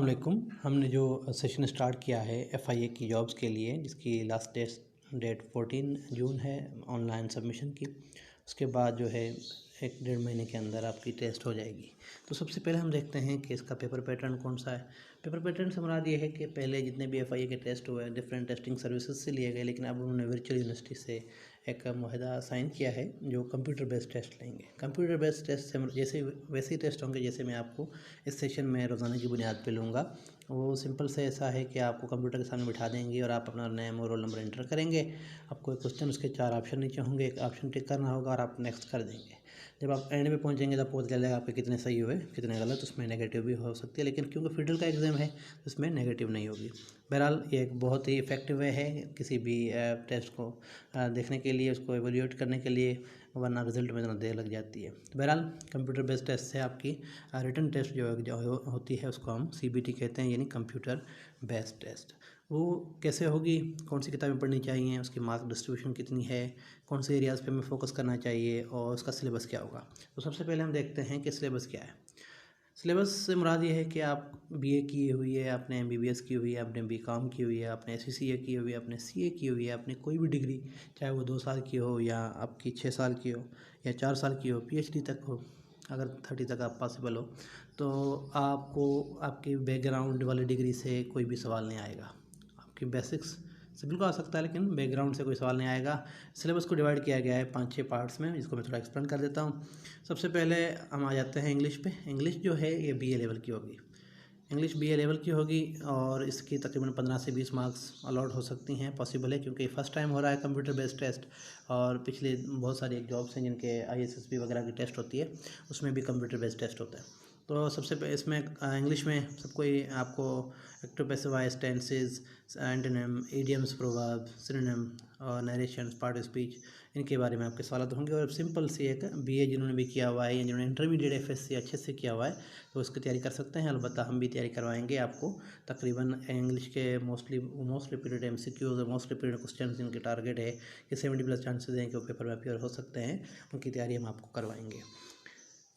वालेकुम। हमने जो सेशन स्टार्ट किया है एफआईए की जॉब्स के लिए, जिसकी लास्ट डेट 14 जून है ऑनलाइन सबमिशन की। उसके बाद जो है 1 डेढ़ महीने के अंदर आपकी टेस्ट हो जाएगी। तो सबसे पहले हम देखते हैं कि इसका पेपर पैटर्न कौन सा है। पेपर पैटर्न से मुराद ये है कि पहले जितने भी एफआईए के टेस्ट हुए डिफरेंट टेस्टिंग सर्विसेज से लिए गए, लेकिन अब उन्होंने वर्चुअल यूनिवर्सिटी से एक मुआहदा साइन किया है जो कंप्यूटर बेस्ड टेस्ट लेंगे। कंप्यूटर बेस्ड टेस्ट से जैसे वैसे ही टेस्ट होंगे जैसे मैं आपको इस सेशन में रोज़ाना की बुनियाद पे लूँगा। वो सिंपल से ऐसा है कि आपको कंप्यूटर के सामने बिठा देंगे और आप अपना नेम और रोल नंबर एंटर करेंगे। आपको एक क्वेश्चन, उसके 4 ऑप्शन नीचे होंगे, एक ऑप्शन टिक करना होगा और आप नेक्स्ट कर देंगे। जब आप एंड में पहुंचेंगे तब पता चलेगा आपके कितने सही हुए कितने गलत। उसमें नेगेटिव भी हो सकती है, लेकिन क्योंकि फेडरल का एग्ज़ाम है तो इसमें नेगेटिव नहीं होगी। बहरहाल ये एक बहुत ही इफेक्टिव वे है किसी भी टेस्ट को देखने के लिए, उसको एवेल्यूएट करने के लिए, वरना रिजल्ट में इतना देर लग जाती है। बहरहाल कंप्यूटर बेस्ड टेस्ट से आपकी रिटन टेस्ट जो होती है उसको हम सीबीटी कहते हैं, यानी कंप्यूटर बेस्ड टेस्ट। वो कैसे होगी, कौन सी किताबें पढ़नी चाहिए, उसकी मार्क डिस्ट्रीब्यूशन कितनी है, कौन से एरियाज़ पे हमें फोकस करना चाहिए और उसका सिलेबस क्या होगा। तो सबसे पहले हम देखते हैं कि सिलेबस क्या है। सिलेबस से मुराद ये है कि आप बीए की हुई है, आपने एमबीबीएस की हुई है, आपने बीकॉम की हुई है, आपने सीसीए की हुई है, आपने सीए की हुई है, आपने कोई भी डिग्री, चाहे वो 2 साल की हो या आपकी 6 साल की हो या 4 साल की हो, पीएचडी तक हो, अगर 30 तक आप पॉसिबल हो, तो आपको आपकी बैकग्राउंड वाली डिग्री से कोई भी सवाल नहीं आएगा। आपकी बेसिक्स से बिल्कुल आ सकता है, लेकिन बैकग्राउंड से कोई सवाल नहीं आएगा। सिलेबस को डिवाइड किया गया है 5-6 पार्ट्स में, जिसको मैं थोड़ा एक्सप्लेन कर देता हूँ। सबसे पहले हम आ जाते हैं इंग्लिश पे। इंग्लिश जो है ये बीए लेवल की होगी। इंग्लिश बीए लेवल की होगी और इसकी तकरीबन 15 से 20 मार्क्स अलॉट हो सकती हैं, पॉसिबल है, क्योंकि फर्स्ट टाइम हो रहा है कंप्यूटर बेस्ड टेस्ट। और पिछले बहुत सारी एक जॉब्स हैं जिनके आईएसएसबी वगैरह की टेस्ट होती है, उसमें भी कंप्यूटर बेस्ड टेस्ट होता है। तो सबसे इसमें इंग्लिश में सबको आपको active passive voice, tenses, antonym, idioms, proverb, synonym और नरेशंस, पार्ट ऑफ स्पीच, इनके बारे में आपके सवाल होंगे। और सिंपल सी एक बीए जिन्होंने भी किया हुआ है या जिन्होंने इंटरमीडिएट एफएससी अच्छे से किया हुआ है तो उसकी तैयारी कर सकते हैं। अलबत्ता हम भी तैयारी करवाएंगे आपको। तकरीबन इंग्लिश के मोस्ट रिपीटेड एमसीक्यूज और मोस्ट रिपीटेड क्वेश्चन जिनके टारगेट है कि 70+ चांसेस हैं कि वो पेपर में अपियर हो सकते हैं, उनकी तैयारी हम आपको करवाएंगे।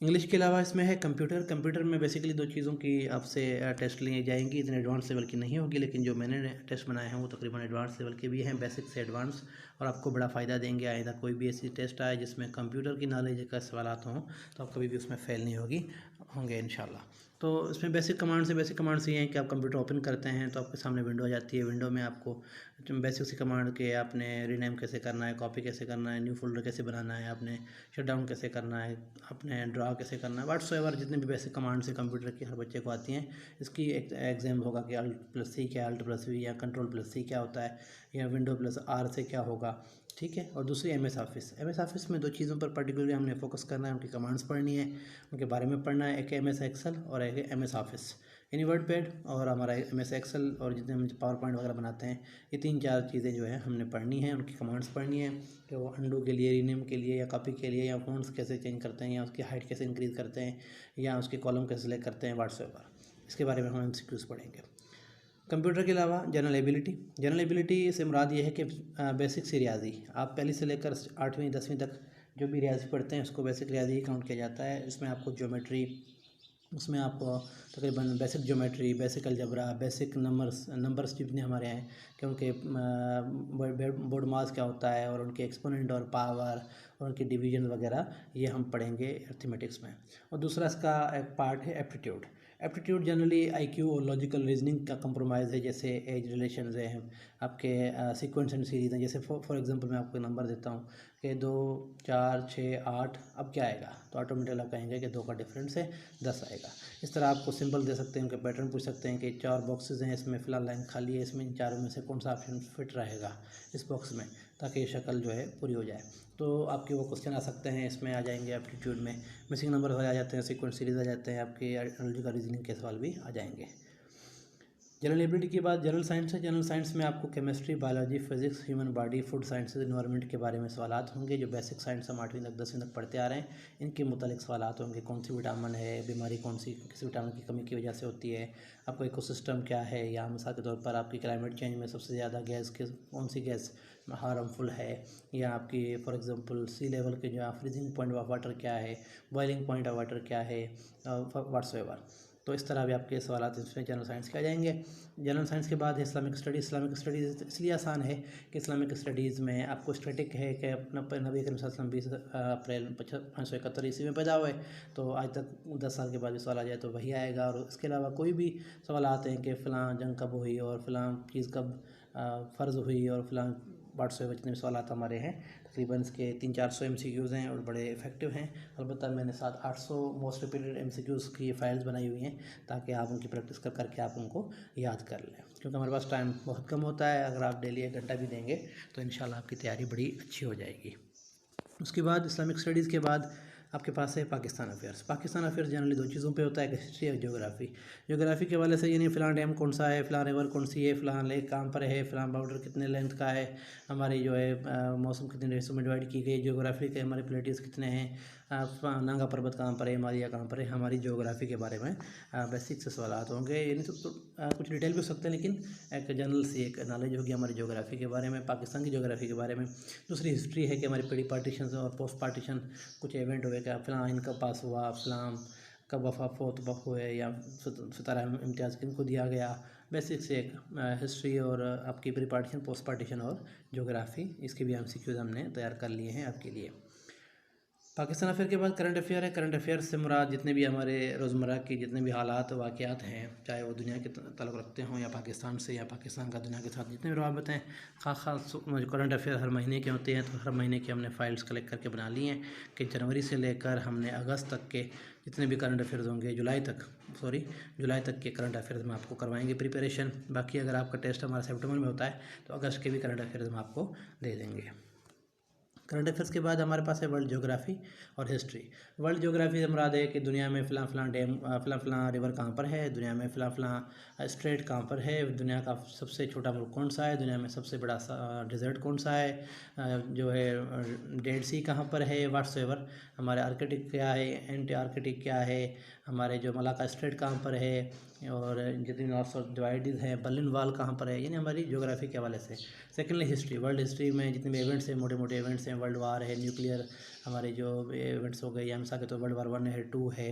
इंग्लिश के अलावा इसमें है कंप्यूटर में बेसिकली 2 चीज़ों की आपसे टेस्ट ली जाएंगी। इतने एडवांस लेवल की नहीं होगी, लेकिन जो मैंने टेस्ट बनाए हैं वो तकरीबन एडवांस लेवल के भी हैं, बेसिक से एडवांस, और आपको बड़ा फ़ायदा देंगे। आइंदा कोई भी ऐसी टेस्ट आए जिसमें कंप्यूटर की नॉलेज का सवालात हों तो आप कभी भी उसमें फ़ेल नहीं होंगे इंशाल्लाह। तो इसमें बेसिक कमांड्स ये हैं कि आप कंप्यूटर ओपन करते हैं तो आपके सामने विंडो आ जाती है। विंडो में आपको बेसिक सी कमांड के आपने रीनेम कैसे करना है, कॉपी कैसे करना है, न्यू फोल्डर कैसे बनाना है, आपने शट डाउन कैसे करना है, आपने ड्रा कैसे करना है, व्हाट्सएवर जितने भी बेसिक कमांड्स हैं कंप्यूटर की हर बच्चे को आती हैं। इसकी एक एग्जाम होगा कि Alt+C क्या है, Alt+V या Ctrl+C क्या होता है, या Window+R से क्या होगा, ठीक है। और दूसरी एमएस ऑफिस में 2 चीज़ों पर पर्टिकुलरली हमने फोकस करना है, उनकी कमांड्स पढ़नी है, उनके बारे में पढ़ना है। एक एमएस एक्सेल और एक एमएस ऑफिस, यानी वर्ड पैड और हमारा एमएस एक्सेल, और जितने हम पावर पॉइंट वगैरह बनाते हैं, ये 3-4 चीज़ें जो है हमने पढ़नी है। उनकी कमांड्स पढ़नी है कि वो अंडू के लिए, रीनेम के लिए या कॉपी के लिए, या फ़ॉन्ट्स कैसे चेंज करते हैं, या उसकी हाइट कैसे इंक्रीज़ करते हैं, या उसके कॉलम कैसे सिलेक्ट करते हैं व्हाट्सएवर। इसके बारे में हम एमसीक्यूज़ पढ़ेंगे। कंप्यूटर के अलावा जनरल एबिलिटी से मुराद ये है कि बेसिक सी रियाजी, आप पहली से लेकर 8वीं 10वीं तक जो भी रियाजी पढ़ते हैं उसको बेसिक रियाजी ही काउंट किया जाता है। इसमें आपको ज्योमेट्री, उसमें आपको तकरीबन basic geometry, basic algebra, basic numbers जितने हमारे हैं कि उनके बोर्ड मास क्या होता है और उनके एक्सपोनेंट और पावर और उनके डिवीजन वगैरह, ये हम पढ़ेंगे अर्थमेटिक्स में। और दूसरा इसका एक पार्ट है एप्टीट्यूड जनरली आईक्यू और लॉजिकल रीजनिंग का कंप्रोमाइज़ है, जैसे एज रिलेशंस हैं, आपके सीक्वेंस एंड सीरीज हैं। जैसे फॉर एग्जांपल मैं आपको नंबर देता हूँ कि 2, 4, 6, 8, अब क्या आएगा, तो ऑटोमेटिकली आप कहेंगे कि 2 का डिफरेंस है 10 आएगा। इस तरह आपको सिंबल दे सकते हैं, उनके पैटर्न पूछ सकते हैं कि 4 बॉक्सेस हैं, इसमें फ़िलहाल लाइन खाली है, इसमें इन चारों में से कौन सा ऑप्शन फिट रहेगा इस बॉक्स में, ताकि ये शक्ल जो है पूरी हो जाए। तो आपके वो क्वेश्चन आ सकते हैं, इसमें आ जाएंगे एप्टीट्यूड में। मिसिंग नंबर आ जाते हैं, सीक्वेंस सीरीज आ जाते हैं, आपके एनालिटिकल रीजनिंग के सवाल भी आ जाएंगे। जनरल एबिलिटी के बाद जनरल साइंस है। जनरल साइंस में आपको chemistry, biology, physics, human body, food sciences, environment के बारे में सवालात होंगे। जो बेसिक साइंस हम 8वीं तक 10वीं तक पढ़ते आ रहे हैं, इनके मुतालिक सवालात होंगे। कौन सी विटामिन है, बीमारी कौन सी किस विटामिन की कमी की वजह से होती है, आपका इकोसिस्टम क्या है, या मिसाल के तौर पर आपकी क्लाइमेट चेंज में सबसे ज़्यादा गैस कौन सी गैस हार्मफुल है, या आपकी फॉर एग्जांपल सी लेवल के जो फ्रीजिंग पॉइंट ऑफ वाटर क्या है, बॉइलिंग पॉइंट ऑफ वाटर क्या है, व्हाट्सएवर। तो इस तरह भी आपके सवाल इसमें जनरल साइंस के आ जाएंगे। जनरल साइंस के बाद है इस्लामिक स्टडीज़। इस्लामिक स्टडीज़ इसलिए आसान है कि इस्लामिक स्टडीज़ में आपको स्टैटिक है कि अपना नबी करीम सल्लल्लाहु अलैहि वसल्लम 20 अप्रैल 571 ईस्वी में पैदा हुए, तो आज तक 10 साल के बाद भी सवाल आ जाए तो वही आएगा। और इसके अलावा कोई भी सवाल आते हैं कि फ़लाँ जंग कब हुई और फ़लाँ चीज़ कब फ़र्ज़ हुई और फ़लाँ WhatsApp जितने भी सवाल हमारे हैं, तकरीबन इसके 300-400 MCQs हैं और बड़े इफेक्टिव हैं। अलबत्ता मैंने 700-800 मोस्ट रिपीटेड MCQs की फ़ाइल्स बनाई हुई हैं ताकि आप उनकी प्रैक्टिस करके आप उनको याद कर लें, क्योंकि हमारे पास टाइम बहुत कम होता है। अगर आप डेली 1 घंटा भी देंगे तो इंशाल्लाह आपकी तैयारी बड़ी अच्छी हो जाएगी। उसके बाद इस्लामिक स्टडीज़ के बाद आपके पास है Pakistan affairs. Pakistan affairs generally 2 चीज़ों पे होता है, हिस्ट्री और ज्योग्राफी। ज्योग्राफी के हवाले से यानी फ़लाँ डैम कौन सा है, फ़लाँ रिवर कौन सी है, फ़लाँ लेक कहाँ पर है, फ़लाँ बॉर्डर कितने लेंथ का है, हमारी जो है मौसम कितने हिस्सों में डिवाइड की गई, ज्योग्राफी के हमारे प्लेटिव्स कितने हैं, नांगा पर्वत कहाँ पर है, हिमालय कहाँ पर है, हमारी ज्योग्राफी के बारे में बेसिक से सवाल होंगे। यानी तो कुछ डिटेल भी हो सकते हैं, लेकिन एक जनरल सी एक नॉलेज होगी हमारी ज्योग्राफी के बारे में, पाकिस्तान की ज्योग्राफी के बारे में। दूसरी हिस्ट्री है कि हमारी प्री पार्टीशन और पोस्ट पार्टीशन कुछ इवेंट हुए, क्या फ़लाँ इनका पास हुआ, फ़लाँ कब वफ़ा फोत हुए, या सितारा इम्तियाज़ किनको दिया गया। बेसिक से एक हिस्ट्री और आपकी प्री पार्टीशन, पोस्ट पार्टीशन और ज्योग्राफी, इसके भी MCQs हमने तैयार कर लिए हैं आपके लिए। पाकिस्तान अफेयर के बाद करंट अफेयर है। करंट अफेयर से मुराद जितने भी हमारे रोज़मर्रा की जितने भी हालात वाक़यात हैं, चाहे वो दुनिया के ताल्लुक़ रखते हों या पाकिस्तान से, या पाकिस्तान का दुनिया के साथ जितने भी रवाबत हैं, ख़ास करंट अफेयर हर महीने के होते हैं। तो हर महीने की हमने फ़ाइल्स कलेक्ट करके बना ली हैं कि जनवरी से लेकर हमने अगस्त तक के जितने भी करंट अफेयर्स होंगे, जुलाई तक के करंट अफेयर्स में आपको करवाएंगे प्रिपरेशन। बाकी अगर आपका टेस्ट हमारा सितंबर में होता है तो अगस्त के भी करंट अफेयर्स हम आपको दे देंगे। करंट अफेयर्स के बाद हमारे पास है वर्ल्ड ज्योग्राफी और हिस्ट्री। वर्ल्ड ज्योग्राफी से मुराद है कि दुनिया में फ़लाँ डैम, फ़लाँ रिवर कहाँ पर है, दुनिया में फ़लाँ स्ट्रेट कहाँ पर है, दुनिया का सबसे छोटा मुल्क कौन सा है, दुनिया में सबसे बड़ा डिज़र्ट कौन सा है, जो है डेड सी कहाँ पर है, व्हाट्सएवर हमारे आर्कटिक क्या है, एंटी आर्कटिक क्या है, हमारे जो मलाका स्ट्रेट कहाँ पर है, और जितनी नॉर्थ साउथ डिवाइडेड है, बर्लिन वाल कहाँ पर है, यानी हमारी ज्योग्राफी के हवाले से। सेकेंडली हिस्ट्री, वर्ल्ड हिस्ट्री में जितने भी इवेंट्स हैं, मोटे मोटे इवेंट्स हैं, वर्ल्ड वार है, न्यूक्लियर हमारे जो इवेंट्स हो गए, या मिसाल के तो वर्ल्ड वार 1 है, 2 है,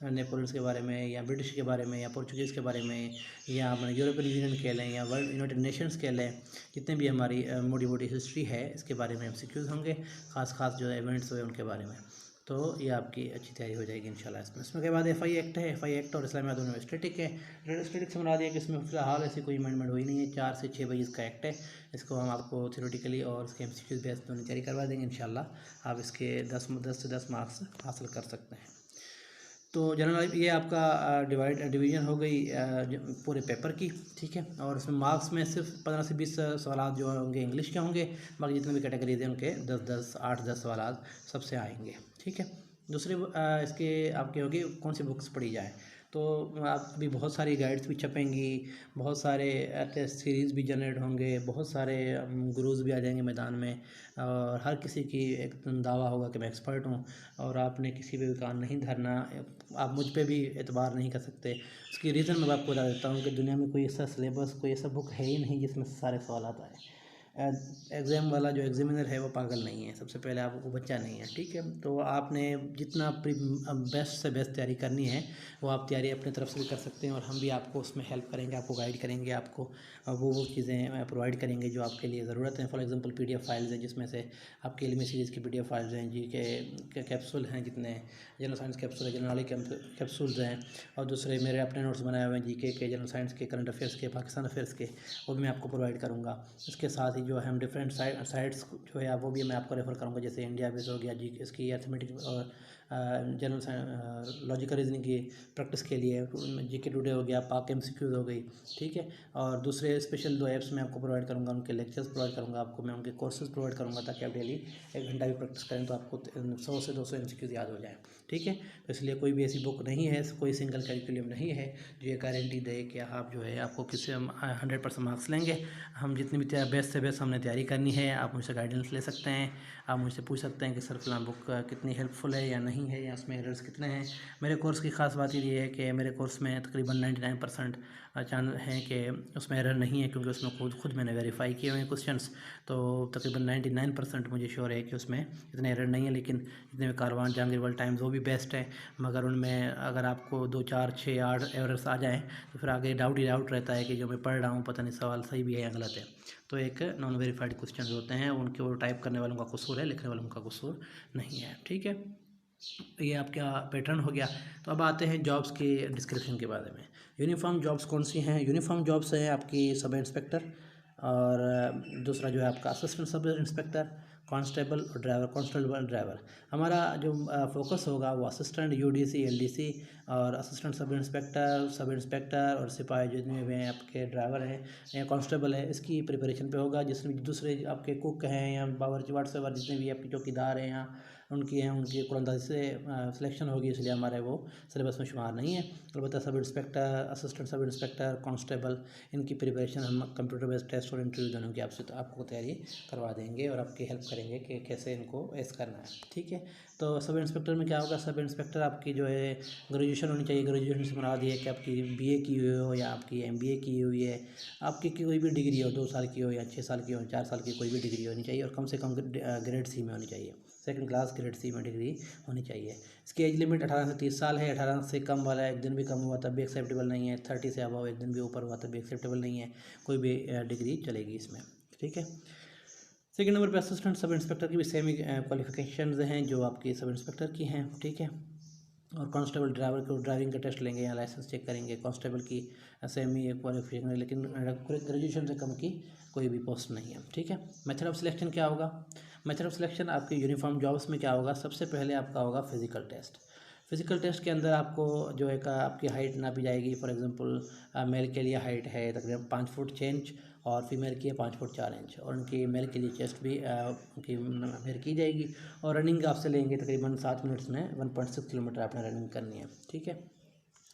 नेपोलियंस के बारे में, या ब्रिटिश के बारे में, या पोर्चुगीज़ के बारे में, या अपने यूरोपियन यूनियन कह लें, या वर्ल्ड यूनाइटेड नेशंस कह लें, जितने भी हमारी मोटी मोटी हिस्ट्री है इसके बारे में MCQs होंगे, ख़ास जो इवेंट्स हुए उनके बारे में। तो ये आपकी अच्छी तैयारी हो जाएगी इंशाल्लाह इसमें के बाद FI एक्ट है। FI एक्ट और इस्लामिया दोनों में स्टैटिक है। स्टैटिक से मुराद है कि इसमें फ़िलहाल ऐसी कोई अमेंडमेंट हुई नहीं है। 4 से 6 पेज का एक्ट है। इसको हम आपको थ्योरेटिकली और इसके MCQs बेस दोनों तैयारी करवा देंगे इंशाल्लाह। आप इसके 10 से 10 मार्क्स हासिल कर सकते हैं। तो जनरल ये आपका डिवीज़न हो गई पूरे पेपर की, ठीक है। और इसमें मार्क्स में सिर्फ 15 से 20 सवाल जो होंगे इंग्लिश के होंगे, बाकी जितने भी कैटेगरीज हैं उनके 8-10 सवाल सबसे आएंगे, ठीक है। दूसरे इसके आपके होगी कौन सी बुक्स पढ़ी जाए, तो आप अभी बहुत सारी गाइड्स भी छपेंगी, बहुत सारे टेस्ट सीरीज़ भी जनरेट होंगे, बहुत सारे गुरुज़ भी आ जाएंगे मैदान में, और हर किसी की एक दावा होगा कि मैं एक्सपर्ट हूँ, और आपने किसी पे भी कान नहीं धरना, आप मुझ पे भी एतबार नहीं कर सकते। उसकी रीज़न मैं आपको बता देता हूँ कि दुनिया में कोई ऐसा सिलेबस, कोई ऐसा बुक है ही नहीं जिसमें सारे सवाल आए। एग्ज़ाम वाला जो एग्ज़ामिनर है वो पागल नहीं है, सबसे पहले आप वो बच्चा नहीं है, ठीक है। तो आपने जितना बेस्ट से बेस्ट तैयारी करनी है वो आप तैयारी अपनी तरफ से भी कर सकते हैं, और हम भी आपको उसमें हेल्प करेंगे, आपको गाइड करेंगे, आपको वो चीज़ें प्रोवाइड करेंगे जो आपके लिए ज़रूरत है। फॉर एग्जांपल PDF फाइल्स हैं जिसमें से आपके इल्मी सीरीज़ की PDF फाइल्स हैं, GK के कैप्सूल हैं, जितने जनरल साइंस कैप्सूल है, जनरल नॉलेज कैप्सूल्स हैं, और दूसरे मेरे अपने नोट्स बनाए हुए हैं GK के, जनरल साइंस के, करंट अफेयर्स के, पाकिस्तान अफेयर्स के, वो भी मैं आपको प्रोवाइड करूँगा। इसके साथ ही जो है हम डिफरेंट साइट्स जो है वो भी मैं आपको रेफ़र करूँगा, जैसे इंडिया बेस हो गया, GK इसकी अर्थमेटिक और जनरल लॉजिकल रीजनिंग की प्रैक्टिस के लिए, GK टुडे हो गया, पाक MCQs हो गई, ठीक है। और दूसरे स्पेशल 2 ऐप्स मैं आपको प्रोवाइड करूँगा, उनके लेक्चर्स प्रोवाइड करूँगा आपको, मैं उनके कोर्सेज प्रोवाइड करूँगा, ताकि आप डेली 1 घंटा भी प्रैक्टिस करें तो आपको 100 से 200 MCQs याद हो जाए, ठीक है। तो इसलिए कोई भी ऐसी बुक नहीं है, कोई सिंगल करिकुलम नहीं है जो ये गारंटी दे कि आप जो है आपको किसी 100% मार्क्स लेंगे। हम जितनी भी बेस्ट से बेस्ट हमने तैयारी करनी है, आप मुझसे गाइडेंस ले सकते हैं, आप मुझसे पूछ सकते हैं कि सर फलां बुक कितनी हेल्पफुल है या नहीं नहीं है या उसमें एरर्स कितने हैं। मेरे कोर्स की ख़ास बात ये है कि मेरे कोर्स में तकरीबन 99% चांस हैं कि उसमें एरर नहीं है, क्योंकि उसमें खुद मैंने वेरीफाई किए हुए हैं क्वेश्चंस। तो तकरीबन 99% मुझे श्योर है कि उसमें इतने एरर नहीं है। लेकिन जितने में कारवान, जहांगीर वर्ल्ड टाइम्स, वो भी बेस्ट है, मगर उनमें अगर आपको 2, 4, 6, 8 एरर्स आ जाएँ तो फिर आगे डाउट ही डाउट रहता है कि जो मैं पढ़ रहा हूँ पता नहीं सवाल सही भी है या गलत है। तो एक नॉन वेरीफाइड क्वेश्चन होते हैं, उनके वो टाइप करने वालों का कसूर है, लिखने वालों का कसूर नहीं है। ठीक है, ये आपका पैटर्न हो गया। तो अब आते हैं जॉब्स के डिस्क्रिप्शन के बारे में। यूनिफॉर्म जॉब्स कौन सी हैं? यूनिफॉर्म जॉब्स हैं आपकी सब इंस्पेक्टर, और दूसरा जो है आपका असिस्टेंट सब इंस्पेक्टर, कांस्टेबल और ड्राइवर, कांस्टेबल ड्राइवर। हमारा जो फोकस होगा वो असिस्टेंट, यूडीसी, एलडीसी और असिस्टेंट सब इंस्पेक्टर और सिपाही जितने भी हैं आपके ड्राइवर हैं या कांस्टेबल है, इसकी प्रिपरेशन पे होगा। जिसमें दूसरे आपके कुक हैं या बावर्ची वाटसवर जितने भी आपके चौकीदार हैं यहाँ उनकी कुरंदाजी से सिलेक्शन होगी, इसलिए हमारे वो सिलेबस में शुमार नहीं है। अलबत्ता sub inspector, assistant sub inspector, constable, इनकी प्रिपरेशन हम कंप्यूटर बेस्ड टेस्ट और इंटरव्यू दोनों की आपको तैयारी करवा देंगे और आपकी हेल्प करेंगे कि कैसे इनको एस करना है। ठीक है, तो सब इंस्पेक्टर में क्या होगा? सब इंस्पेक्टर आपकी जो है ग्रेजुएशन होनी चाहिए। ग्रेजुएशन से मुराद ये है कि आपकी बीए की हुई हो या आपकी एमबीए की हुई है, आपकी कोई भी डिग्री हो, 2 साल की हो या 6 साल की हो, 4 साल की, कोई भी डिग्री होनी चाहिए और कम से कम ग्रेड सी में होनी चाहिए, सेकंड क्लास ग्रेड सी में डिग्री होनी चाहिए। इसकी एज लिमिट 18 से 30 साल है। 18 से कम वाला एक दिन भी कम हुआ तब भी एक्सेप्टेबल नहीं है। 30 से अबव एक दिन भी ऊपर हुआ तब भी एक्सेप्टेबल नहीं है। कोई भी डिग्री चलेगी इसमें। ठीक है, सेकंड नंबर पे असिस्टेंट सब इंस्पेक्टर की भी सेम ही क्वालिफिकेशंस हैं जो आपकी सब इंस्पेक्टर की हैं। ठीक है, और कांस्टेबल ड्राइवर को ड्राइविंग का टेस्ट लेंगे या लाइसेंस चेक करेंगे। कांस्टेबल की सेम ही क्वालिफिकेशन है, लेकिन ग्रेजुएशन से कम की कोई भी पोस्ट नहीं है। ठीक है, मेथड ऑफ सिलेक्शन क्या होगा? मेथड ऑफ सिलेक्शन आपके यूनिफॉर्म जॉब्स में क्या होगा? सबसे पहले आपका होगा फिजिकल टेस्ट। फिजिकल टेस्ट के अंदर आपको जो है आपकी हाइट नापी जाएगी। फॉर एग्जांपल मेल के लिए हाइट है तकरीबन 5 फुट 6 इंच और फीमेल की है 5 फुट 4 इंच, और उनकी मेल के लिए चेस्ट भी उनकी मेजर की जाएगी। और रनिंग आपसे लेंगे तकरीबन 7 मिनट्स में 1.6 किलोमीटर आपने रनिंग करनी है। ठीक है,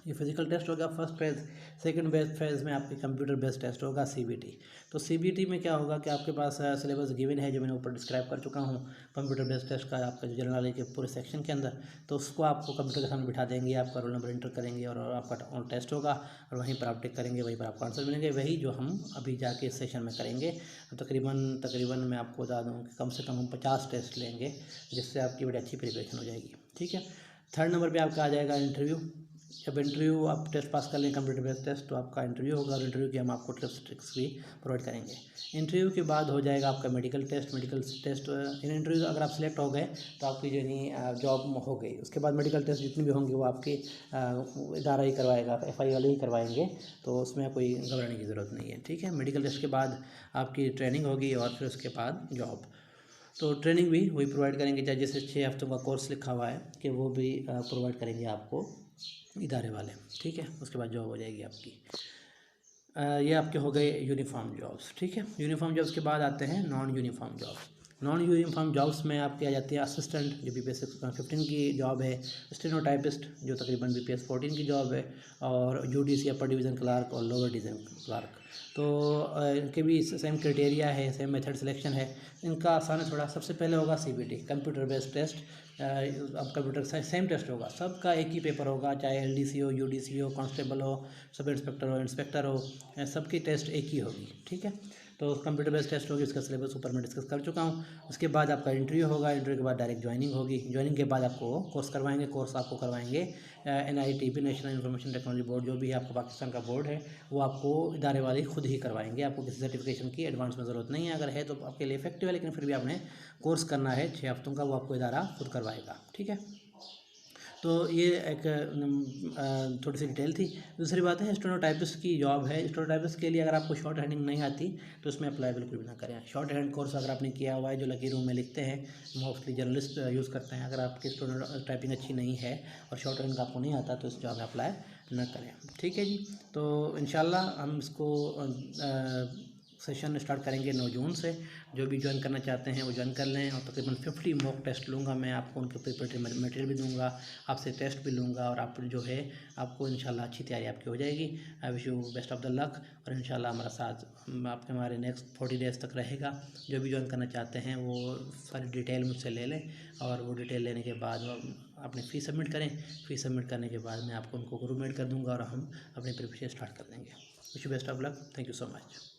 ये फिजिकल टेस्ट होगा फर्स्ट फेज़। सेकंड फेज़ में आपके कंप्यूटर बेस्ड टेस्ट होगा सीबीटी। तो सीबीटी में क्या होगा कि आपके पास सिलेबस गिवन है जो मैंने ऊपर डिस्क्राइब कर चुका हूँ कंप्यूटर बेस्ड टेस्ट का, आपका जो जनरल नॉलेज के पूरे सेक्शन के अंदर। तो उसको आपको कंप्यूटर के सामने बिठा देंगे, आपका रोल नंबर एंटर करेंगे और आपका टेस्ट होगा और वहीं पर आप टिक करेंगे, वहीं पर आपको आंसर मिलेंगे, वही जो हम अभी जाके इस सेशन में करेंगे। तकरीबन मैं आपको बता दूँ कि कम से कम हम 50 टेस्ट लेंगे, जिससे आपकी बड़ी अच्छी प्रिपरेशन हो जाएगी। ठीक है, थर्ड नंबर पर आपका आ जाएगा इंटरव्यू। जब इंटरव्यू आप टेस्ट पास कर लें कंप्यूटर बेस्ड टेस्ट, तो आपका इंटरव्यू होगा और इंटरव्यू के हम आपको टिप्स ट्रिक्स भी प्रोवाइड करेंगे। इंटरव्यू के बाद हो जाएगा आपका मेडिकल टेस्ट। इन इंटरव्यू अगर आप सिलेक्ट हो गए तो आपकी जो नहीं जॉब हो गई। उसके बाद मेडिकल टेस्ट जितने भी होंगे वो आपके इदारा ही करवाएगा, FI वाले ही करवाएंगे, तो उसमें कोई घबराने की ज़रूरत नहीं है। ठीक है, मेडिकल टेस्ट के बाद आपकी ट्रेनिंग होगी और फिर उसके बाद जॉब। तो ट्रेनिंग भी वही प्रोवाइड करेंगे, चाहे जैसे 6 हफ्तों का कोर्स लिखा हुआ है कि वो भी प्रोवाइड करेंगे आपको इदारे वाले। ठीक है, उसके बाद जॉब हो जाएगी आपकी। ये आपके हो गए यूनिफॉर्म जॉब्स। ठीक है, यूनिफॉर्म जॉब्स के बाद आते हैं non uniform jobs. Non uniform jobs में आपकी आ जाती है असिस्टेंट जो BPS 15 की जॉब है, स्टेनोटाइपिस्ट जो तकरीबन BPS 14 की जॉब है, और UDC अपर डिवीज़न क्लार्क और लोअर डिवीज़न क्लार्क। तो इनके भी सेम क्राइटेरिया है, सेम मेथड सिलेक्शन है। इनका आसान है थोड़ा। सबसे पहले होगा CBT कंप्यूटर बेस्ड टेस्ट। अब कंप्यूटर का सेम टेस्ट होगा, सबका एक ही पेपर होगा, चाहे LDC हो, UDC हो, कांस्टेबल हो, सब इंस्पेक्टर हो, इंस्पेक्टर हो, सबकी टेस्ट एक ही होगी। ठीक है, तो कंप्यूटर बेस्ड टेस्ट होगी, उसका सिलेबस ऊपर मैं डिस्कस कर चुका हूँ। उसके बाद आपका इंटरव्यू होगा, इंटरव्यू के बाद डायरेक्ट ज्वाइनिंग होगी। ज्वाइनिंग के बाद आपको कोर्स करवाएंगे। कोर्स आपको करवाएंगे NITP national information technology board, जो भी आपका पाकिस्तान का बोर्ड है, वो आपको इदारे वाले खुद ही करवाएंगे। आपको किसी सर्टिफिकेशन की एडवांस में ज़रूरत नहीं है। अगर है तो आपके लिए इफेक्टिव है, लेकिन फिर भी आपने कोर्स करना है 6 हफ्तों का, वो आपको इदारा खुद करवाएगा। ठीक है, तो ये एक थोड़ी सी डिटेल थी। दूसरी बात है स्टेनोटाइपिस्ट की जॉब है। स्टेनोटाइपिस्ट के लिए अगर आपको शॉर्ट हैंडिंग नहीं आती तो उसमें अप्लाई बिल्कुल भी ना करें। शॉर्ट हैंड कोर्स अगर आपने किया हुआ है, जो लकीरों में लिखते हैं, मोस्टली जर्नलिस्ट यूज़ करते हैं। अगर आपकी टाइपिंग अच्छी नहीं है और शॉर्ट हैंड का आपको नहीं आता तो इस जॉब में अप्लाई न करें। ठीक है जी, तो इंशाल्लाह हम इसको सेशन स्टार्ट करेंगे 9 जून से। जो भी ज्वाइन करना चाहते हैं वो ज्वाइन कर लें, और तकरीबन 50 मॉक टेस्ट लूँगा मैं, आपको उनके प्रिपरेटरी मटेरियल भी दूँगा, आपसे टेस्ट भी लूँगा, और आप जो है आपको इंशाल्लाह अच्छी तैयारी आपकी हो जाएगी। I wish you best of the luck, और इंशाल्लाह हमारा साथ आपके हमारे नेक्स्ट 40 डेज़ तक रहेगा। जो भी ज्वाइन करना चाहते हैं वो सारी डिटेल मुझसे ले लें, और वो डिटेल लेने के बाद अपनी फ़ीस सबमिट करें। फ़ीस सबमिट करने के बाद मैं आपको उनको ग्रुप मेट कर दूँगा, और हम अपनी प्रिपरेशन स्टार्ट कर देंगे। Wish you best of luck. Thank you so much.